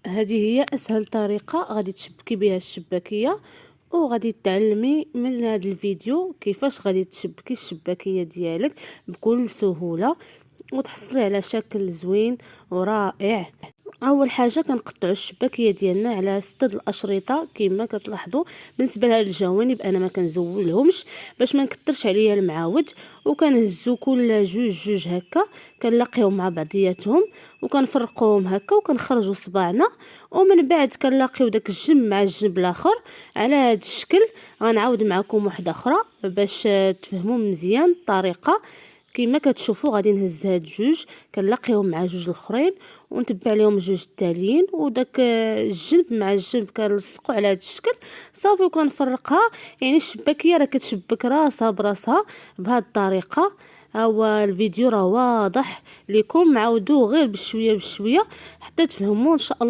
هذه هي اسهل طريقه غادي تشبكي بها الشباكيه، وغادي تعلمي من هذا الفيديو كيفاش غادي تشبكي الشباكيه ديالك بكل سهوله وتحصلي على شكل زوين ورائع. اول حاجه كنقطعوا الشباكيه ديالنا على 6 الاشرطه كما كتلاحظوا. بالنسبه لهاد الجوانب انا ما كنزولهمش باش ما نكثرش عليا المعاود، وكنهزو كل جوج هكا كنلاقيهم مع بعضياتهم وكنفرقوهم هكا وكنخرجوا صباعنا، ومن بعد كنلاقيو داك الجنب مع الجنب الاخر على هذا الشكل. غنعاود معكم واحده اخرى باش تفهموا مزيان الطريقه. كما كتشوفوا غادي نهز هاد جوج كنلاقيهم مع جوج الاخرين ونتبع لهم جوج التاليين، وداك الجنب مع الجنب كنلصقوا على هذا الشكل صافي وكنفرقها. يعني الشباكيه راه كتشبك راسها براسها بهذه الطريقه. هو الفيديو راه واضح لكم، عاودوه غير بشويه بشويه حتى تفهموا ان شاء الله.